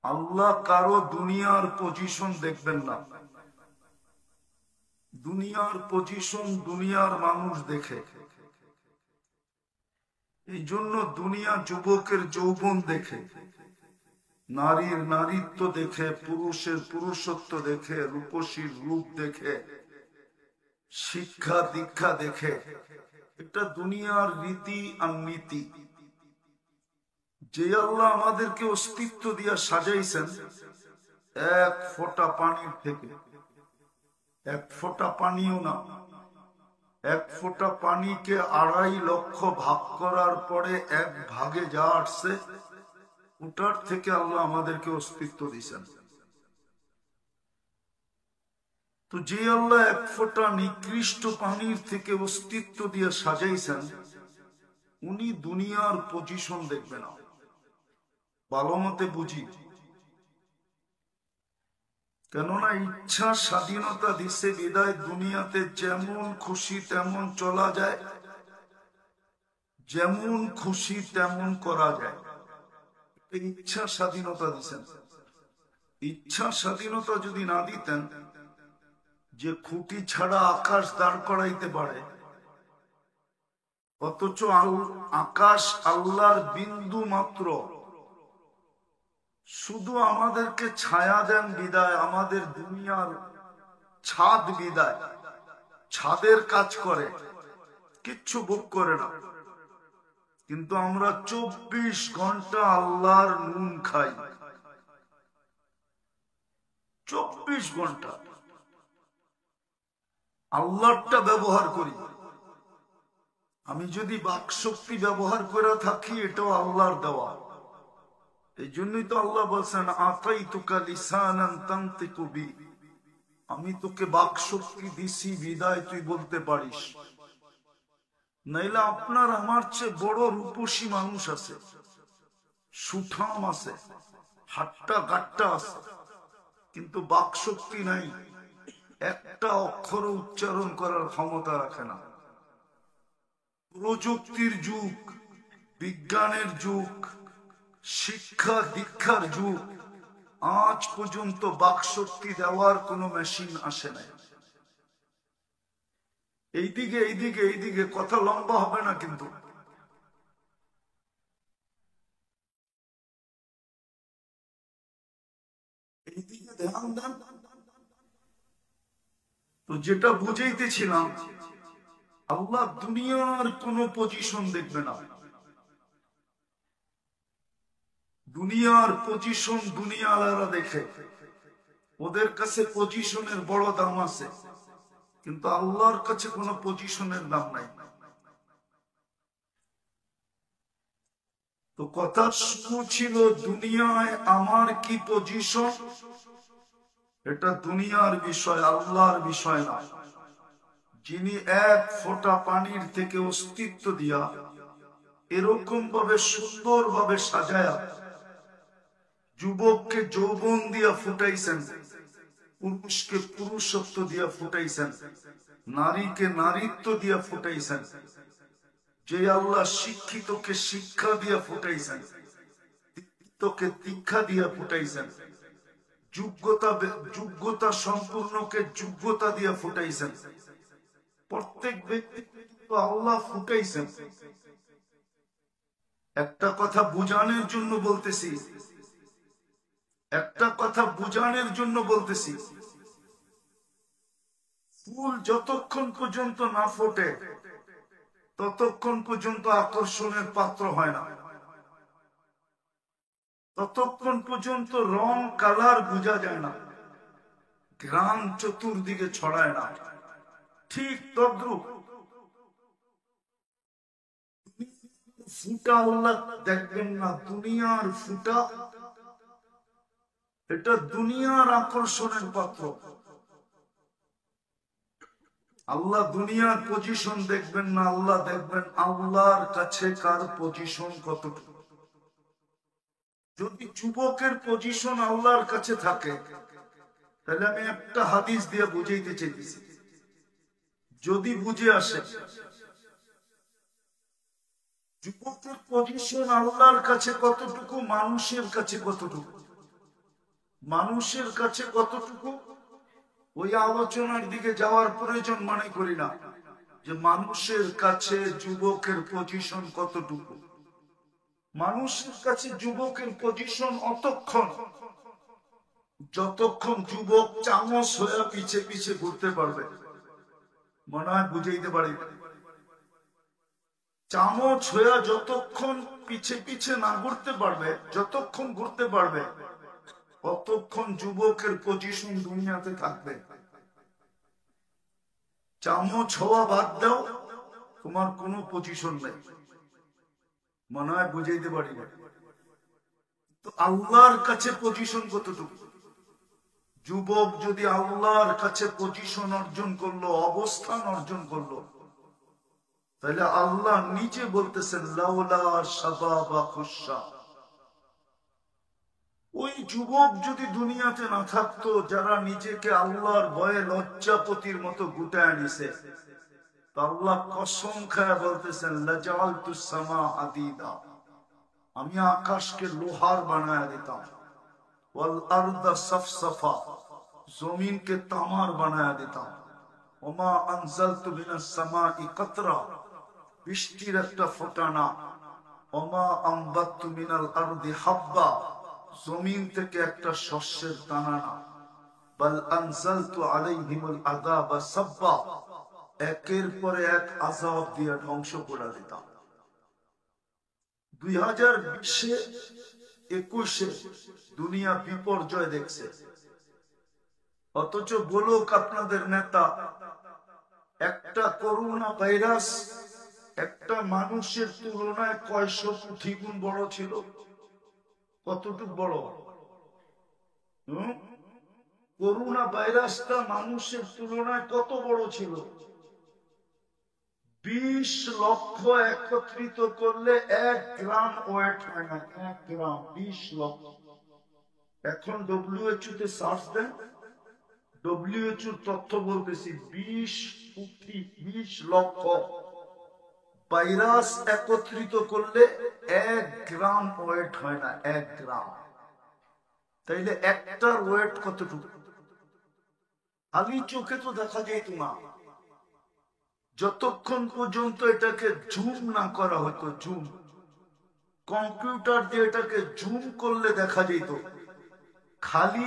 আল্লাহ কারো দুনিয়ার পজিশন দেখবেন না। দুনিয়ার পজিশন দুনিয়ার মানুষ দেখে। এই জন্য দুনিয়া যুবকের যৌবন দেখে, নারীর নারীত্ব দেখে, পুরুষের পুরুষত্ব দেখে, রূপসীর রূপ দেখে, শিক্ষা দীক্ষা দেখে। এটা দুনিয়ার রীতি আর নীতি। যে আল্লাহ আমাদেরকে অস্তিত্ব দিয়া সাজাইছেন, এক ফোঁটা পানির থেকে, এক ফোঁটা পানিও না, এক ফোঁটা পানিকে 2.5 লক্ষ ভাগ করার পরে এক ভাগে যা আসছে, ওটার থেকে আল্লাহ আমাদেরকে অস্তিত্ব দিয়েছেন। তো যে আল্লাহ এক ফোঁটা নিকৃষ্ট পানির থেকে অস্তিত্ব দিয়ে সাজাইছেন, উনি দুনিয়ার পজিশন দেখবে না। ভালো মতে বুঝি, কেননা ইচ্ছা স্বাধীনতা দিছে বিদায় দুনিয়াতে যেমন খুশি তেমন চলা যায়, যেমন খুশি তেমন করা যায়। ইচ্ছা স্বাধীনতা দিছেন। ইচ্ছা স্বাধীনতা যদি না দিতেন, যে খুঁটি ছাড়া আকাশ দাঁড় করাইতে পারে, অথচ আকাশ আল্লাহর বিন্দু মাত্র, শুধু আমাদেরকে ছায়া দেন বিদায়, আমাদের দুনিয়ার ছাদ বিদায়, ছাদের কাজ করে, কিচ্ছু ভোগ করে না। কিন্তু আমরা 24 ঘন্টা আল্লাহর নুন খাই। 24 ঘন্টা আল্লাহরটা ব্যবহার করি। আমি যদি বাকশক্তি ব্যবহার করে থাকি, এটাও আল্লাহর দেওয়া। এই জন্যই তো আল্লাহ বলছেন, আতাইতুকা লিসানান তানতিকু বি, আমি তোকে বাকশক্তি দিছি বিদায় তুই বলতে পারিস। নাইলে আপনার আমার চেয়ে বড় রূপসী মানুষ আছে, সুঠাম আছে, হাট্টা গাট্টা আছে, কিন্তু বাকশক্তি নাই, একটা অক্ষর উচ্চারণ করার ক্ষমতা রাখে না। প্রযুক্তির যুগ, বিজ্ঞানের যুগ, শিক্ষা দীক্ষার যুগ, আজ পর্যন্ত বাকশক্তি দেওয়ার কোন মেশিন আসে নাই। এইদিকে এইদিকে এইদিকে কথা লম্বা হবে না, কিন্তু এইদিকে ধ্যান দেন। তো যেটা বুঝাইতেছিলাম, আল্লাহ দুনিয়ার কোন পজিশন দেখবে না। দুনিয়ার পজিশন দুনিয়ালারা দেখে, ওদের কাছে পজিশনের বড় দাম আছে, কিন্তু আল্লাহর কাছে কোনো পজিশনের দাম নাই। তো কথা শুরু ছিল, দুনিয়ায় আমার কি পজিশন, এটা দুনিয়ার বিষয়, আল্লাহর বিষয় না। যিনি এক ফোঁটা পানির থেকে অস্তিত্ব দিয়া এরকম ভাবে সুন্দর ভাবে সাজায়া যুবককে যৌবন দিয়া ফুটাইছেন, পুরুষকে পুরুষত্ব দিয়া ফুটাইছেন, নারীকে নারীত্ব দিয়া ফুটাইছেন, যে আল্লাহ শিক্ষিতকে শিক্ষা দিয়া ফুটাইছেন, দীক্ষিতকে দীক্ষা দিয়া ফুটাইছেন, যোগ্যতা সম্পূর্ণকে যোগ্যতা দিয়া ফুটাইছেন, প্রত্যেক ব্যক্তি আল্লাহ ফুটাইছেন। একটা কথা বুঝানোর জন্য বলতেছি, একটা কথা বুঝানোর জন্য বলতেছি, ফুল যতক্ষণ পর্যন্ত না ফোটে ততক্ষণ পর্যন্ত আকর্ষণের পাত্র হয় না, ততক্ষণ পর্যন্ত রং কালার বোঝা যায় না, ঘ্রাণ চতুর্দিকে ছড়ায় না। ঠিক তদ্রূপ ফুটা আল্লাহ দেখবেন না, দুনিয়ার ফুটা, এটা দুনিয়ার আকর্ষণের পাত্র। আল্লাহ দুনিয়ার পজিশন দেখবেন না, আল্লাহ দেখবেন আল্লাহর কাছে কার পজিশন কতটুকু। যদি যুবকের পজিশন আল্লাহর কাছে থাকে, তাহলে আমি একটা হাদিস দিয়ে বুঝাইতে চাইতেছি, যদি বুঝে আসে, যুবকের পজিশন আল্লাহর কাছে কতটুকু, মানুষের কাছে কতটুকু। মানুষের কাছে কতটুকু, ওই আলোচনার দিকে যাওয়ার প্রয়োজন মনে করি না, যে মানুষের কাছে যুবকের পজিশন কতটুকু। মানুষের কাছে যুবকের পজিশন অতক্ষণ যতক্ষণ যুবক চামচ হয়ে পিছে পিছে ঘুরতে পারবে। মনে হয় বুঝাইতে পারি, চামচ হয়ে যতক্ষণ পিছে পিছে না ঘুরতে পারবে, যতক্ষণ ঘুরতে পারবে ততক্ষণ যুবকের পজিশন দুনিয়াতে থাকবে। চামচ হওয়া বাদ দাও, তোমার কোনো পজিশন নেই। মনে হয় বুঝাইতে পারি না। তো আল্লাহর কাছে পজিশন কতটুকু? যুবক যদি আল্লাহর কাছে পজিশন অর্জন করলো, অবস্থান অর্জন করলো, তাহলে আল্লাহ নিজে বলতেছেন লাউলা শাবাবা খুশা। ওই যুবক যদি দুনিয়াতে না থাকতো, যারা নিজেকে আল্লাহর ভয়ে লজ্জাপতির মতো গুটায় নিছে, আল্লাহ কসম খায় বলতেছেন লাজালতুস সামা হাদিদা, আমি আকাশকে লোহার বানায় দিতাম, ওয়াল আরদা সাফসাফা, জমিনকে তামার বানায় দিতাম, ওমা আনজালতু মিনাস সামাই কাতরা, বৃষ্টির একটা ফোঁটা না, ওমা আমবাততু মিনাল আরদি হাব্বা, জমিন থেকে একটা শস্যের দানা না, বাল আনজালতু আলাইহিমুল আযাবা সাব্বা, একের পরে এক আযাব দিয়ে ধ্বংস করে দিতাম। 2020-এ 21-এ দুনিয়া বিপর্যয় দেখছে, অথচ বলুক আপনাদের নেতা, একটা করোনা ভাইরাস একটা মানুষের তুলনায় কয়শো কোটি গুণ বড় ছিল? কতটুকু বড়? করোনা ভাইরাসটা মানুষের তুলনায় কত বড় ছিল? 20 লক্ষ একত্রিত করলে 1 গ্রাম ওয়েট হয় না, 1 গ্রাম 20 লক্ষ। এখন WHO তে সার্চ দেন, WHO তথ্য বলতেছি 20 লক্ষ ভাইরাস একত্রিত করলে 1 গ্রাম ওয়েট হয় না, 1 গ্রাম। তাইলে একটার ওয়েট কতটুকু? খালি চোখে তো দেখা যায় না, যতক্ষণ পর্যন্ত এটাকে জুম না করা হতো, জুম কম্পিউটার দিয়ে এটাকে জুম করলে দেখা যেত খালি